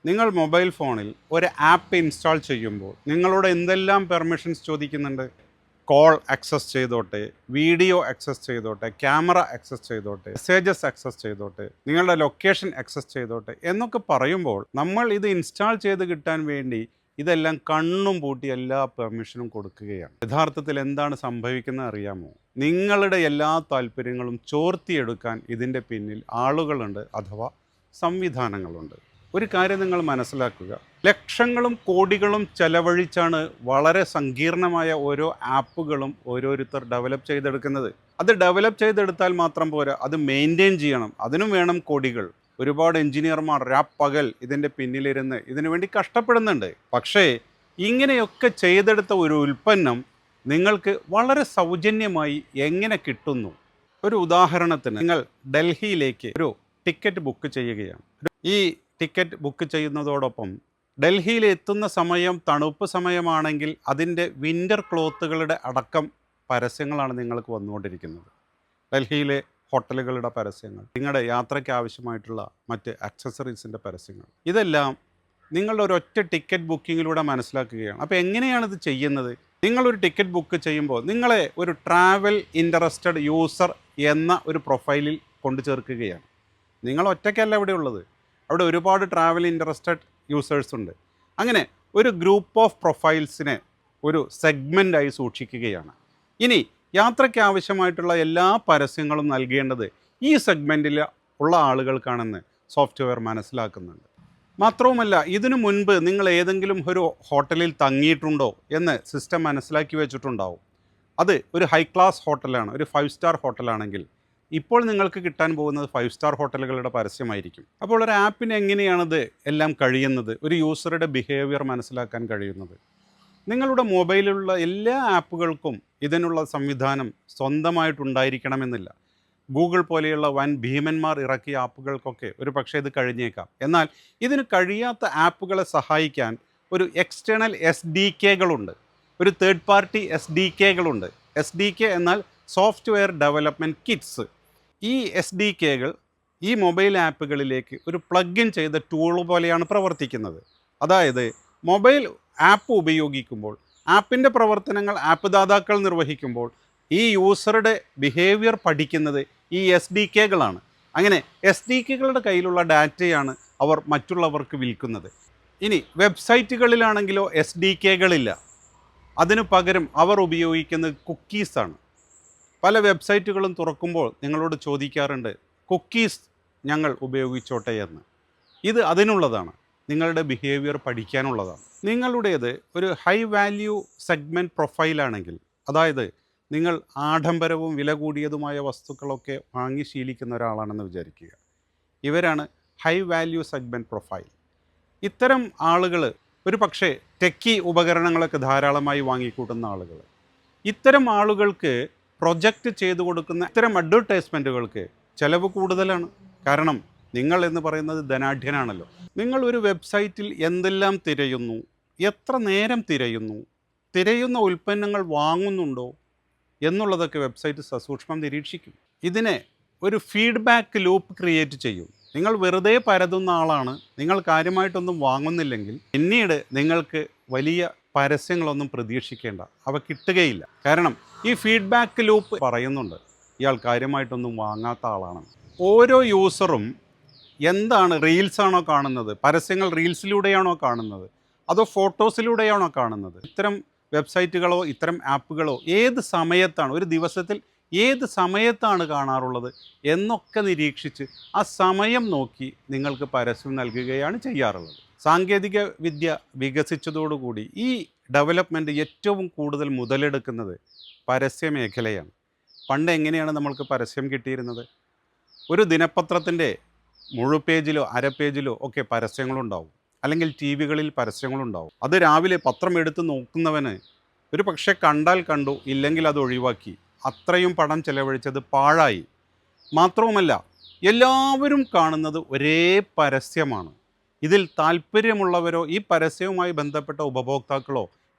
നിങ്ങൾ മൊബൈൽ ഫോണിൽ ഒരു ആപ്പ് ഇൻസ്റ്റാൾ ചെയ്യുമ്പോൾ നിങ്ങളോട് എന്തെല്ലാം പെർമിഷൻസ് ചോദിക്കുന്നുണ്ട്? കോൾ ആക്സസ് ചെയ്തോട്ടെ, വീഡിയോ ആക്സസ് ചെയ്തോട്ടെ, ക്യാമറ ആക്സസ് ചെയ്തോട്ടെ, മെസ്സേജസ് ആക്സസ് ചെയ്തോട്ടെ, നിങ്ങളുടെ ലൊക്കേഷൻ ആക്സസ് ചെയ്തോട്ടെ എന്നൊക്കെ പറയുമ്പോൾ നമ്മൾ ഇത് ഇൻസ്റ്റാൾ ചെയ്ത് കിട്ടാൻ വേണ്ടി ഇതെല്ലാം കണ്ണും പൂട്ടി എല്ലാ പെർമിഷനും കൊടുക്കുകയാണ്. യഥാർത്ഥത്തിൽ എന്താണ് സംഭവിക്കുന്നത് അറിയാമോ? നിങ്ങളുടെ എല്ലാ താല്പര്യങ്ങളും ചോർത്തിയെടുക്കാൻ ഇതിൻ്റെ പിന്നിൽ ആളുകളുണ്ട്, അഥവാ സംവിധാനങ്ങളുണ്ട്. ഒരു കാര്യം നിങ്ങൾ മനസ്സിലാക്കുക, ലക്ഷങ്ങളും കോടികളും ചെലവഴിച്ചാണ് വളരെ സങ്കീർണമായ ഓരോ ആപ്പുകളും ഓരോരുത്തർ ഡെവലപ്പ് ചെയ്തെടുക്കുന്നത്. അത് ഡെവലപ്പ് ചെയ്തെടുത്താൽ മാത്രം പോരാ, അത് മെയിൻറ്റെയിൻ ചെയ്യണം. അതിനും വേണം കോടികൾ. ഒരുപാട് എഞ്ചിനീയർമാർ രാപ്പകൽ ഇതിൻ്റെ പിന്നിലിരുന്ന് ഇതിനു വേണ്ടി കഷ്ടപ്പെടുന്നുണ്ട്. പക്ഷേ ഇങ്ങനെയൊക്കെ ചെയ്തെടുത്ത ഒരു ഉൽപ്പന്നം നിങ്ങൾക്ക് വളരെ സൗജന്യമായി എങ്ങനെ കിട്ടുന്നു? ഒരു ഉദാഹരണത്തിന്, നിങ്ങൾ ഡൽഹിയിലേക്ക് ഒരു ടിക്കറ്റ് ബുക്ക് ചെയ്യുകയാണ്. ഈ ടിക്കറ്റ് ബുക്ക് ചെയ്യുന്നതോടൊപ്പം ഡൽഹിയിൽ എത്തുന്ന സമയം തണുപ്പ് സമയമാണെങ്കിൽ അതിൻ്റെ വിൻ്റർ ക്ലോത്തുകളുടെ അടക്കം പരസ്യങ്ങളാണ് നിങ്ങൾക്ക് വന്നുകൊണ്ടിരിക്കുന്നത്. ഡൽഹിയിലെ ഹോട്ടലുകളുടെ പരസ്യങ്ങൾ, നിങ്ങളുടെ യാത്രയ്ക്ക് ആവശ്യമായിട്ടുള്ള മറ്റ് ആക്സസറീസിൻ്റെ പരസ്യങ്ങൾ, ഇതെല്ലാം നിങ്ങളുടെ ഒരൊറ്റ ടിക്കറ്റ് ബുക്കിങ്ങിലൂടെ മനസ്സിലാക്കുകയാണ്. അപ്പോൾ എങ്ങനെയാണിത് ചെയ്യുന്നത്? നിങ്ങളൊരു ടിക്കറ്റ് ബുക്ക് ചെയ്യുമ്പോൾ നിങ്ങളെ ഒരു ട്രാവൽ ഇൻട്രസ്റ്റഡ് യൂസർ എന്ന ഒരു പ്രൊഫൈലിൽ കൊണ്ടു ചേർക്കുകയാണ്. നിങ്ങൾ ഒറ്റയ്ക്കല്ല ഇവിടെ ഉള്ളത്, അവിടെ ഒരുപാട് ട്രാവൽ ഇൻട്രസ്റ്റഡ് യൂസേഴ്സ് ഉണ്ട്. അങ്ങനെ ഒരു ഗ്രൂപ്പ് ഓഫ് പ്രൊഫൈൽസിനെ ഒരു സെഗ്മെൻ്റായി സൂക്ഷിക്കുകയാണ്. ഇനി യാത്രയ്ക്ക് ആവശ്യമായിട്ടുള്ള എല്ലാ പരസ്യങ്ങളും നൽകേണ്ടത് ഈ സെഗ്മെൻറ്റിൽ ഉള്ള ആളുകൾക്കാണെന്ന് സോഫ്റ്റ്വെയർ മനസ്സിലാക്കുന്നുണ്ട്. മാത്രവുമല്ല, ഇതിനു മുൻപ് നിങ്ങൾ ഏതെങ്കിലും ഒരു ഹോട്ടലിൽ തങ്ങിയിട്ടുണ്ടോ എന്ന് സിസ്റ്റം മനസ്സിലാക്കി വെച്ചിട്ടുണ്ടാവും. അത് ഒരു ഹൈ ക്ലാസ് ഹോട്ടലാണ്, ഒരു 5 സ്റ്റാർ ഹോട്ടലാണെങ്കിൽ ഇപ്പോൾ നിങ്ങൾക്ക് കിട്ടാൻ പോകുന്നത് 5 സ്റ്റാർ ഹോട്ടലുകളുടെ പരസ്യമായിരിക്കും. അപ്പോൾ ഒരു ആപ്പിന് എങ്ങനെയാണത് എല്ലാം കഴിയുന്നത്? ഒരു യൂസറുടെ ബിഹേവിയർ മനസ്സിലാക്കാൻ കഴിയുന്നത്? നിങ്ങളുടെ മൊബൈലിലുള്ള എല്ലാ ആപ്പുകൾക്കും ഇതിനുള്ള സംവിധാനം സ്വന്തമായിട്ടുണ്ടായിരിക്കണമെന്നില്ല. ഗൂഗിൾ പോലെയുള്ള വൻ ഭീമന്മാർ ഇറക്കിയ ആപ്പുകൾക്കൊക്കെ ഒരു പക്ഷേ ഇത് കഴിഞ്ഞേക്കാം. എന്നാൽ ഇതിന് കഴിയാത്ത ആപ്പുകളെ സഹായിക്കാൻ ഒരു എക്സ്റ്റേണൽ SDKകളുണ്ട്, ഒരു തേർഡ് പാർട്ടി SDKകളുണ്ട്. SDK എന്നാൽ സോഫ്റ്റ്വെയർ ഡെവലപ്മെൻറ്റ് കിറ്റ്സ്. ഈ SDKകൾ ഈ മൊബൈൽ ആപ്പുകളിലേക്ക് ഒരു പ്ലഗ് ഇൻ ചെയ്ത ടൂൾ പോലെയാണ് പ്രവർത്തിക്കുന്നത്. അതായത് മൊബൈൽ ആപ്പ് ഉപയോഗിക്കുമ്പോൾ, ആപ്പിൻ്റെ പ്രവർത്തനങ്ങൾ ആപ്പ് ദാതാക്കൾ നിർവഹിക്കുമ്പോൾ ഈ യൂസറുടെ ബിഹേവിയർ പഠിക്കുന്നത് ഈ SDKകളാണ്. അങ്ങനെ SDKകളുടെ കയ്യിലുള്ള ഡാറ്റയാണ് അവർ മറ്റുള്ളവർക്ക് വിൽക്കുന്നത്. ഇനി വെബ്സൈറ്റുകളിലാണെങ്കിലോ SDKകളില്ല. അതിനു പകരം അവർ ഉപയോഗിക്കുന്നത് കുക്കീസാണ്. പല വെബ്സൈറ്റുകളും തുറക്കുമ്പോൾ നിങ്ങളോട് ചോദിക്കാറുണ്ട്, കുക്കീസ് ഞങ്ങൾ ഉപയോഗിച്ചോട്ടെ എന്ന്. ഇത് അതിനുള്ളതാണ്, നിങ്ങളുടെ ബിഹേവിയർ പഠിക്കാനുള്ളതാണ്. നിങ്ങളുടേത് ഒരു ഹൈ വാല്യൂ സെഗ്മെൻറ്റ് പ്രൊഫൈലാണെങ്കിൽ, അതായത് നിങ്ങൾ ആഡംബരവും വില കൂടിയതുമായ വസ്തുക്കളൊക്കെ വാങ്ങി ശീലിക്കുന്ന ഒരാളാണെന്ന് വിചാരിക്കുക. ഇവരാണ് ഹൈ വാല്യൂ സെഗ്മെൻറ്റ് പ്രൊഫൈൽ. ഇത്തരം ആളുകൾ ഒരു പക്ഷേ ടെക്കി ഉപകരണങ്ങളൊക്കെ ധാരാളമായി വാങ്ങിക്കൂട്ടുന്ന ആളുകൾ. ഇത്തരം ആളുകൾക്ക് പ്രൊജക്റ്റ് ചെയ്തു കൊടുക്കുന്ന ഇത്തരം അഡ്വർടൈസ്മെൻറ്റുകൾക്ക് ചിലവ് കൂടുതലാണ്. കാരണം നിങ്ങൾ എന്ന് പറയുന്നത് ധനാഢ്യനാണല്ലോ. നിങ്ങൾ ഒരു വെബ്സൈറ്റിൽ എന്തെല്ലാം തിരയുന്നു, എത്ര നേരം തിരയുന്ന ഉൽപ്പന്നങ്ങൾ വാങ്ങുന്നുണ്ടോ എന്നുള്ളതൊക്കെ വെബ്സൈറ്റ് സസൂക്ഷ്മം നിരീക്ഷിക്കും. ഇതിനെ ഒരു ഫീഡ്ബാക്ക് ലൂപ്പ് ക്രിയേറ്റ് ചെയ്യും. നിങ്ങൾ വെറുതെ പരതുന്ന ആളാണ്, നിങ്ങൾ കാര്യമായിട്ടൊന്നും വാങ്ങുന്നില്ലെങ്കിൽ പിന്നീട് നിങ്ങൾക്ക് വലിയ പരസ്യങ്ങളൊന്നും പ്രതീക്ഷിക്കേണ്ട, അവ കിട്ടുകയില്ല. കാരണം ഈ ഫീഡ്ബാക്ക് ലൂപ്പ് പറയുന്നുണ്ട് ഇയാൾ കാര്യമായിട്ടൊന്നും വാങ്ങാത്ത ആളാണെന്ന്. ഓരോ യൂസറും എന്താണ്, റീൽസാണോ കാണുന്നത്, പരസ്യങ്ങൾ റീൽസിലൂടെയാണോ കാണുന്നത്, അതോ ഫോട്ടോസിലൂടെയാണോ കാണുന്നത്, ഇത്തരം വെബ്സൈറ്റുകളോ ഇത്തരം ആപ്പുകളോ ഏത് സമയത്താണ്, ഒരു ദിവസത്തിൽ ഏത് സമയത്താണ് കാണാറുള്ളത് എന്നൊക്കെ നിരീക്ഷിച്ച് ആ സമയം നോക്കി നിങ്ങൾക്ക് പരസ്യം നൽകുകയാണ് ചെയ്യാറുള്ളത്. സാങ്കേതിക വിദ്യ വികസിച്ചതോടുകൂടി ഈ ഡെവലപ്മെൻറ്റ് ഏറ്റവും കൂടുതൽ മുതലെടുക്കുന്നത് പരസ്യ മേഖലയാണ്. പണ്ട് എങ്ങനെയാണ് നമ്മൾക്ക് പരസ്യം കിട്ടിയിരുന്നത്? ഒരു ദിനപത്രത്തിൻ്റെ മുഴുപേജിലോ അരപ്പേജിലോ ഒക്കെ പരസ്യങ്ങളുണ്ടാവും, അല്ലെങ്കിൽ TV-കളിൽ പരസ്യങ്ങളുണ്ടാവും. അത് രാവിലെ പത്രം എടുത്ത് നോക്കുന്നവന് ഒരു പക്ഷേ കണ്ടാൽ കണ്ടു, ഇല്ലെങ്കിൽ അത് ഒഴിവാക്കി. അത്രയും പണം ചെലവഴിച്ചത് പാഴായി. മാത്രവുമല്ല, എല്ലാവരും കാണുന്നത് ഒരേ പരസ്യമാണ്. ഇതിൽ താല്പര്യമുള്ളവരോ ഈ പരസ്യവുമായി ബന്ധപ്പെട്ട ഉപഭോക്താക്കളോ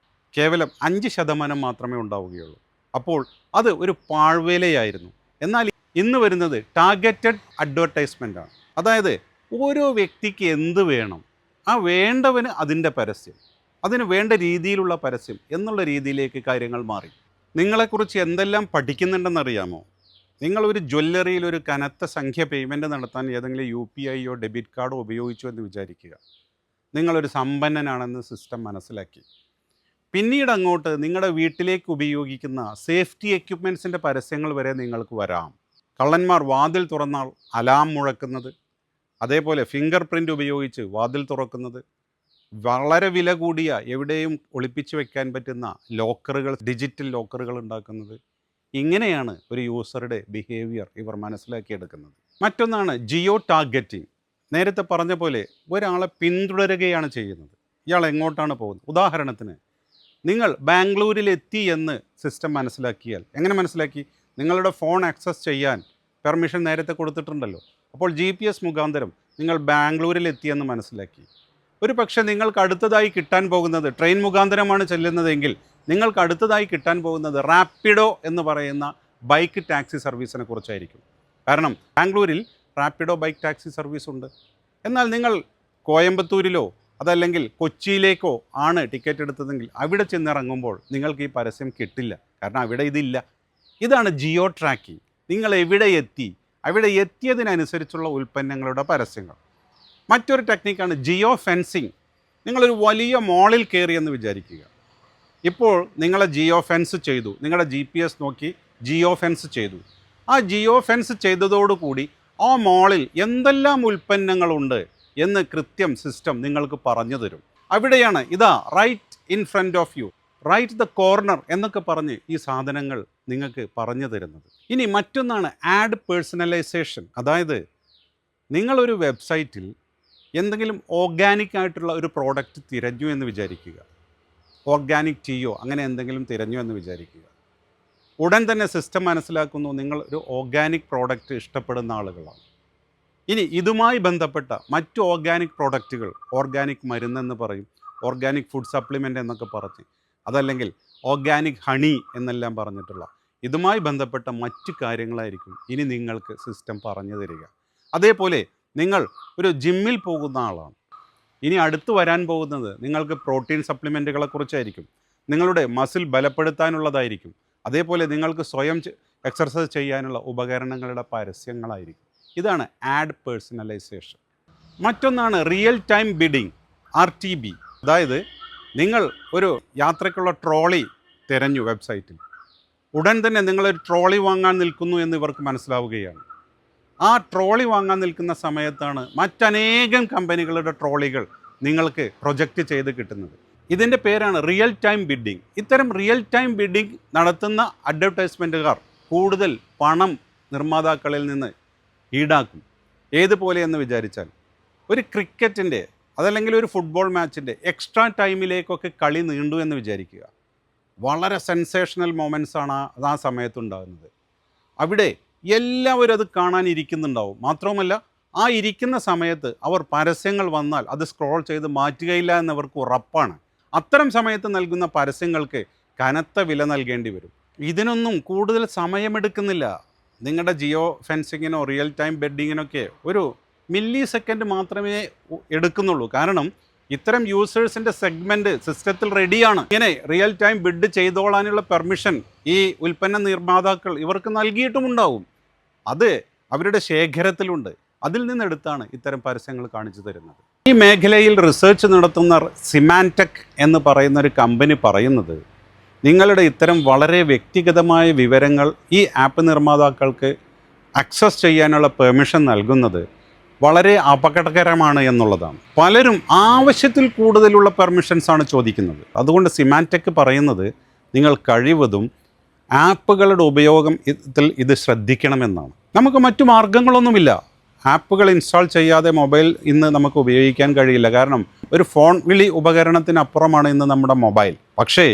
കേവലം 5% മാത്രമേ ഉണ്ടാവുകയുള്ളൂ. അപ്പോൾ അത് ഒരു പാഴ്വേലയായിരുന്നു. എന്നാൽ ഇന്ന് വരുന്നത് ടാർഗറ്റഡ് അഡ്വർടൈസ്മെൻ്റ് ആണ്. അതായത് ഓരോ വ്യക്തിക്ക് എന്ത് വേണം ആ വേണ്ടവന് അതിൻ്റെ പരസ്യം, അതിന് വേണ്ട രീതിയിലുള്ള പരസ്യം എന്നുള്ള രീതിയിലേക്ക് കാര്യങ്ങൾ മാറി. നിങ്ങളെക്കുറിച്ച് എന്തെല്ലാം പഠിക്കുന്നുണ്ടെന്നറിയാമോ? നിങ്ങളൊരു ജ്വല്ലറിയിൽ ഒരു കനത്ത സംഖ്യ പേയ്മെൻറ്റ് നടത്താൻ ഏതെങ്കിലും UPIയോ ഡെബിറ്റ് കാർഡോ ഉപയോഗിച്ചു എന്ന് വിചാരിക്കുക. നിങ്ങളൊരു സമ്പന്നനാണെന്ന് സിസ്റ്റം മനസ്സിലാക്കി. പിന്നീട് അങ്ങോട്ട് നിങ്ങളുടെ വീട്ടിലേക്ക് ഉപയോഗിക്കുന്ന സേഫ്റ്റി എക്യുപ്മെൻറ്റ്സിൻ്റെ പരസ്യങ്ങൾ വരെ നിങ്ങൾക്ക് വരാം. കള്ളന്മാർ വാതിൽ തുറന്നാൽ അലാം മുഴക്കുന്നത്, അതേപോലെ ഫിംഗർ പ്രിൻ്റ് ഉപയോഗിച്ച് വാതിൽ തുറക്കുന്നത്, വളരെ വില കൂടിയ എവിടെയും ഒളിപ്പിച്ച് വെക്കാൻ പറ്റുന്ന ലോക്കറുകൾ, ഡിജിറ്റൽ ലോക്കറുകൾ ഉണ്ടാക്കുന്നത്. ഇങ്ങനെയാണ് ഒരു യൂസറുടെ ബിഹേവിയർ ഇവർ മനസ്സിലാക്കിയെടുക്കുന്നത്. മറ്റൊന്നാണ് ജിയോ ടാർഗറ്റിംഗ്. നേരത്തെ പറഞ്ഞ പോലെ ഒരാളെ പിന്തുടരുകയാണ് ചെയ്യുന്നത്. ഇയാൾ എങ്ങോട്ടാണ് പോകുന്നത്? ഉദാഹരണത്തിന്, നിങ്ങൾ ബാംഗ്ലൂരിലെത്തി എന്ന് സിസ്റ്റം മനസ്സിലാക്കിയാൽ, എങ്ങനെ മനസ്സിലാക്കി? നിങ്ങളുടെ ഫോൺ ആക്സസ് ചെയ്യാൻ പെർമിഷൻ നേരത്തെ കൊടുത്തിട്ടുണ്ടല്ലോ. അപ്പോൾ GPS മുഖാന്തരം നിങ്ങൾ ബാംഗ്ലൂരിലെത്തിയെന്ന് മനസ്സിലാക്കി. ഒരു പക്ഷേ നിങ്ങൾക്ക് അടുത്തതായി കിട്ടാൻ പോകുന്നത്, ട്രെയിൻ മുഖാന്തരമാണ് ചെല്ലുന്നതെങ്കിൽ നിങ്ങൾക്ക് അടുത്തതായി കിട്ടാൻ പോകുന്നത് റാപ്പിഡോ എന്ന് പറയുന്ന ബൈക്ക് ടാക്സി സർവീസിനെ കുറിച്ചായിരിക്കും. കാരണം ബാംഗ്ലൂരിൽ റാപ്പിഡോ ബൈക്ക് ടാക്സി സർവീസ് ഉണ്ട്. എന്നാൽ നിങ്ങൾ കോയമ്പത്തൂരിലോ അതല്ലെങ്കിൽ കൊച്ചിയിലേക്കോ ആണ് ടിക്കറ്റ് എടുത്തതെങ്കിൽ അവിടെ ചെന്നിറങ്ങുമ്പോൾ നിങ്ങൾക്ക് ഈ പരസ്യം കിട്ടില്ല. കാരണം അവിടെ ഇതില്ല. ഇതാണ് ജിയോ ട്രാക്കിംഗ്. നിങ്ങൾ എവിടെ എത്തി, അവിടെ എത്തിയതിനനുസരിച്ചുള്ള ഉൽപ്പന്നങ്ങളുടെ പരസ്യങ്ങൾ. മറ്റൊരു ടെക്നിക്കാണ് ജിയോ ഫെൻസിങ്. നിങ്ങളൊരു വലിയ മോളിൽ കയറിയെന്ന് വിചാരിക്കുക. ഇപ്പോൾ നിങ്ങളെ ജിയോ ഫെൻസ് ചെയ്തു, നിങ്ങളുടെ GPS നോക്കി ജിയോ ഫെൻസ് ചെയ്തു. ആ ജിയോ ഫെൻസ് ചെയ്തതോടുകൂടി ആ മോളിൽ എന്തെല്ലാം ഉൽപ്പന്നങ്ങളുണ്ട് എന്ന് കൃത്യം സിസ്റ്റം നിങ്ങൾക്ക് പറഞ്ഞു തരും. അവിടെയാണ് ഇതാ right in front of you, right the corner എന്നൊക്കെ പറഞ്ഞ് ഈ സാധനങ്ങൾ നിങ്ങൾക്ക് പറഞ്ഞു തരുന്നത്. ഇനി മറ്റൊന്നാണ് ആഡ് പേഴ്സണലൈസേഷൻ. അതായത് നിങ്ങളൊരു വെബ്സൈറ്റിൽ എന്തെങ്കിലും ഓർഗാനിക് ആയിട്ടുള്ള ഒരു പ്രോഡക്റ്റ് തിരഞ്ഞു എന്ന് വിചാരിക്കുക. ഓർഗാനിക് ടീയോ അങ്ങനെ എന്തെങ്കിലും തിരഞ്ഞു എന്ന് വിചാരിക്കുക. ഉടൻ തന്നെ സിസ്റ്റം മനസ്സിലാക്കുന്നു നിങ്ങൾ ഒരു ഓർഗാനിക് പ്രോഡക്റ്റ് ഇഷ്ടപ്പെടുന്ന ആളുകളാണ്. ഇനി ഇതുമായി ബന്ധപ്പെട്ട മറ്റു ഓർഗാനിക് പ്രോഡക്റ്റുകൾ, ഓർഗാനിക് മരുന്നെന്ന് പറയും, ഓർഗാനിക് ഫുഡ് സപ്ലിമെൻ്റ് എന്നൊക്കെ പറഞ്ഞ്, അതല്ലെങ്കിൽ ഓർഗാനിക് ഹണി എന്നെല്ലാം പറഞ്ഞിട്ടുള്ള ഇതുമായി ബന്ധപ്പെട്ട മറ്റു കാര്യങ്ങളായിരിക്കും ഇനി നിങ്ങൾക്ക് സിസ്റ്റം പറഞ്ഞു തരിക. അതേപോലെ നിങ്ങൾ ഒരു ജിമ്മിൽ പോകുന്ന ആളാണ്. ഇനി അടുത്ത് വരാൻ പോകുന്നത് നിങ്ങൾക്ക് പ്രോട്ടീൻ സപ്ലിമെൻറ്റുകളെ കുറിച്ചായിരിക്കും, നിങ്ങളുടെ മസിൽ ബലപ്പെടുത്താനുള്ളതായിരിക്കും, അതേപോലെ നിങ്ങൾക്ക് സ്വയം എക്സർസൈസ് ചെയ്യാനുള്ള ഉപകരണങ്ങളുടെ പരസ്യങ്ങളായിരിക്കും. ഇതാണ് ആഡ് പേഴ്സണലൈസേഷൻ. മറ്റൊന്നാണ് റിയൽ ടൈം ബിഡിങ്, RTB. അതായത് നിങ്ങൾ ഒരു യാത്രയ്ക്കുള്ള ട്രോളി തിരഞ്ഞു വെബ്സൈറ്റിൽ, ഉടൻ തന്നെ നിങ്ങളൊരു ട്രോളി വാങ്ങാൻ നിൽക്കുന്നു എന്ന് ഇവർക്ക് മനസ്സിലാവുകയാണ്. ആ ട്രോളി വാങ്ങാൻ നിൽക്കുന്ന സമയത്താണ് മറ്റനേകം കമ്പനികളുടെ ട്രോളികൾ നിങ്ങൾക്ക് പ്രൊജക്റ്റ് ചെയ്ത് കിട്ടുന്നത്. ഇതിൻ്റെ പേരാണ് റിയൽ ടൈം ബിഡിങ്. ഇത്തരം റിയൽ ടൈം ബിഡിങ് നടത്തുന്ന അഡ്വർടൈസ്മെൻറ്റുകാർ കൂടുതൽ പണം നിർമ്മാതാക്കളിൽ നിന്ന് ഈടാക്കും. ഏതുപോലെ എന്ന് വിചാരിച്ചാൽ, ഒരു ക്രിക്കറ്റിൻ്റെ അതല്ലെങ്കിൽ ഒരു ഫുട്ബോൾ മാച്ചിൻ്റെ എക്സ്ട്രാ ടൈമിലേക്കൊക്കെ കളി നീണ്ടു എന്ന് വിചാരിക്കുക. വളരെ സെൻസേഷണൽ മൊമെൻറ്റ്സാണ് ആ സമയത്തുണ്ടാകുന്നത്. അവിടെ എല്ലാവരും അത് കാണാൻ ഇരിക്കുന്നുണ്ടാവും. മാത്രവുമല്ല, ആ ഇരിക്കുന്ന സമയത്ത് അവർ പരസ്യങ്ങൾ വന്നാൽ അത് സ്ക്രോൾ ചെയ്ത് മാറ്റുകയില്ല എന്നവർക്ക് ഉറപ്പാണ്. അത്തരം സമയത്ത് നൽകുന്ന പരസ്യങ്ങൾക്ക് കനത്ത വില നൽകേണ്ടി വരും. ഇതിനൊന്നും കൂടുതൽ സമയമെടുക്കുന്നില്ല. നിങ്ങളുടെ ജിയോ ഫെൻസിങ്ങിനോ റിയൽ ടൈം ബെഡിങ്ങിനൊക്കെ ഒരു മില്ലി സെക്കൻഡ് മാത്രമേ എടുക്കുന്നുള്ളൂ. കാരണം ഇത്തരം യൂസേഴ്സിൻ്റെ സെഗ്മെൻറ്റ് സിസ്റ്റത്തിൽ റെഡിയാണ്. ഇങ്ങനെ റിയൽ ടൈം ബിഡ് ചെയ്തോളാനുള്ള പെർമിഷൻ ഈ ഉൽപ്പന്ന നിർമ്മാതാക്കൾ ഇവർക്ക് നൽകിയിട്ടുമുണ്ടാവും. അത് അവരുടെ ശേഖരത്തിലുണ്ട്. അതിൽ നിന്നെടുത്താണ് ഇത്തരം പരസ്യങ്ങൾ കാണിച്ചു തരുന്നത്. ഈ മേഖലയിൽ റിസർച്ച് നടത്തുന്ന സിമാൻടെക് എന്ന് പറയുന്ന ഒരു കമ്പനി പറയുന്നത്, നിങ്ങളുടെ ഇത്തരം വളരെ വ്യക്തിഗതമായ വിവരങ്ങൾ ഈ ആപ്പ് നിർമ്മാതാക്കൾക്ക് ആക്സസ് ചെയ്യാനുള്ള പെർമിഷൻ നൽകുന്നത് വളരെ അപകടകരമാണ് എന്നുള്ളതാണ്. പലരും ആവശ്യത്തിൽ കൂടുതലുള്ള പെർമിഷൻസാണ് ചോദിക്കുന്നത്. അതുകൊണ്ട് സിമാൻടെക് പറയുന്നത് നിങ്ങൾ കഴിവതും ആപ്പുകളുടെ ഉപയോഗത്തിൽ ഇത് ശ്രദ്ധിക്കണമെന്നാണ്. നമുക്ക് മറ്റു മാർഗങ്ങളൊന്നുമില്ല. ആപ്പുകൾ ഇൻസ്റ്റാൾ ചെയ്യാതെ മൊബൈൽ ഇന്ന് നമുക്ക് ഉപയോഗിക്കാൻ കഴിയില്ല. കാരണം ഒരു ഫോൺ വിളി ഉപകരണത്തിനപ്പുറമാണ് ഇന്ന് നമ്മുടെ മൊബൈൽ. പക്ഷേ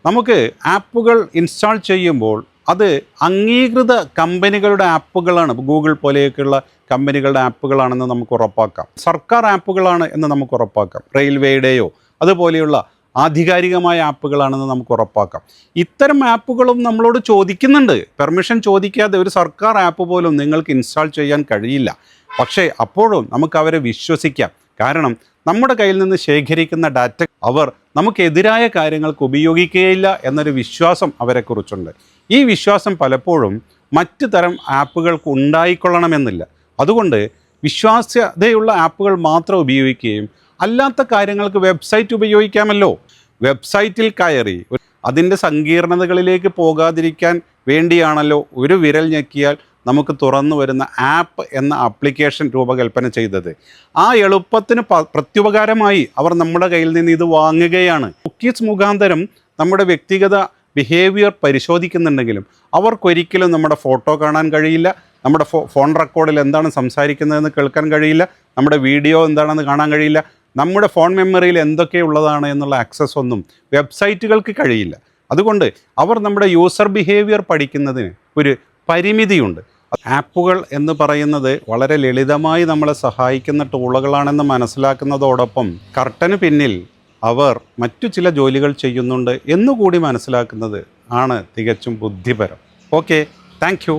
നമുക്ക് ആപ്പുകൾ ഇൻസ്റ്റാൾ ചെയ്യുമ്പോൾ അത് അംഗീകൃത കമ്പനികളുടെ ആപ്പുകളാണ്. ഗൂഗിൾ പോലെയൊക്കെയുള്ള കമ്പനികളുടെ ആപ്പുകളാണെന്ന് നമുക്ക് ഉറപ്പാക്കാം. സർക്കാർ ആപ്പുകളാണ് എന്ന് നമുക്ക് ഉറപ്പാക്കാം. റെയിൽവേയുടെയോ അതുപോലെയുള്ള ആധികാരികമായ ആപ്പുകളാണെന്ന് നമുക്ക് ഉറപ്പാക്കാം. ഇത്തരം ആപ്പുകളും നമ്മളോട് ചോദിക്കുന്നുണ്ട്. പെർമിഷൻ ചോദിക്കാതെ ഒരു സർക്കാർ ആപ്പ് പോലും നിങ്ങൾക്ക് ഇൻസ്റ്റാൾ ചെയ്യാൻ കഴിയില്ല. പക്ഷേ അപ്പോഴും നമുക്ക് അവരെ വിശ്വസിക്കാം. കാരണം നമ്മുടെ കയ്യിൽ നിന്ന് ശേഖരിക്കുന്ന ഡാറ്റ അവർ നമുക്കെതിരായ കാര്യങ്ങൾക്ക് ഉപയോഗിക്കുകയില്ല എന്നൊരു വിശ്വാസം അവരെക്കുറിച്ചുണ്ട്. ഈ വിശ്വാസം പലപ്പോഴും മറ്റ് തരം ആപ്പുകൾക്ക് ഉണ്ടായിക്കൊള്ളണമെന്നില്ല. അതുകൊണ്ട് വിശ്വാസ്യതയുള്ള ആപ്പുകൾ മാത്രം ഉപയോഗിക്കുകയും അല്ലാത്ത കാര്യങ്ങൾക്ക് വെബ്സൈറ്റ് ഉപയോഗിക്കാമല്ലോ. വെബ്സൈറ്റിൽ കയറി അതിൻ്റെ സങ്കീർണതകളിലേക്ക് പോകാതിരിക്കാൻ വേണ്ടിയാണല്ലോ ഒരു വിരൽ ഞെക്കിയാൽ നമുക്ക് തുറന്നു വരുന്ന ആപ്പ് എന്ന ആപ്ലിക്കേഷൻ രൂപകൽപ്പന ചെയ്തത്. ആ എളുപ്പത്തിന് പ്രത്യുപകാരമായി അവർ നമ്മുടെ കയ്യിൽ നിന്ന് ഇത് വാങ്ങുകയാണ്. കുക്കീസ് മുഖാന്തരം നമ്മുടെ വ്യക്തിഗത ബിഹേവിയർ പരിശോധിക്കുന്നുണ്ടെങ്കിലും അവർക്കൊരിക്കലും നമ്മുടെ ഫോട്ടോ കാണാൻ കഴിയില്ല, നമ്മുടെ ഫോൺ റെക്കോർഡിൽ എന്താണ് സംസാരിക്കുന്നതെന്ന് കേൾക്കാൻ കഴിയില്ല, നമ്മുടെ വീഡിയോ എന്താണെന്ന് കാണാൻ കഴിയില്ല, നമ്മുടെ ഫോൺ മെമ്മറിയിൽ എന്തൊക്കെയുള്ളതാണ് എന്നുള്ള ആക്സസ് ഒന്നും വെബ്സൈറ്റുകൾക്ക് കഴിയില്ല. അതുകൊണ്ട് അവർ നമ്മുടെ യൂസർ ബിഹേവിയർ പഠിക്കുന്നതിന് ഒരു പരിമിതിയുണ്ട്. ആപ്പുകൾ എന്ന് പറയുന്നത് വളരെ ലളിതമായി നമ്മളെ സഹായിക്കുന്ന ടൂളുകളാണെന്ന് മനസ്സിലാക്കുന്നതോടൊപ്പം കർട്ടന് പിന്നിൽ അവർ മറ്റു ചില ജോലികൾ ചെയ്യുന്നുണ്ട് എന്നുകൂടി മനസ്സിലാക്കുന്നത് ആണ് തികച്ചും ബുദ്ധിപരം. Okay, thank you.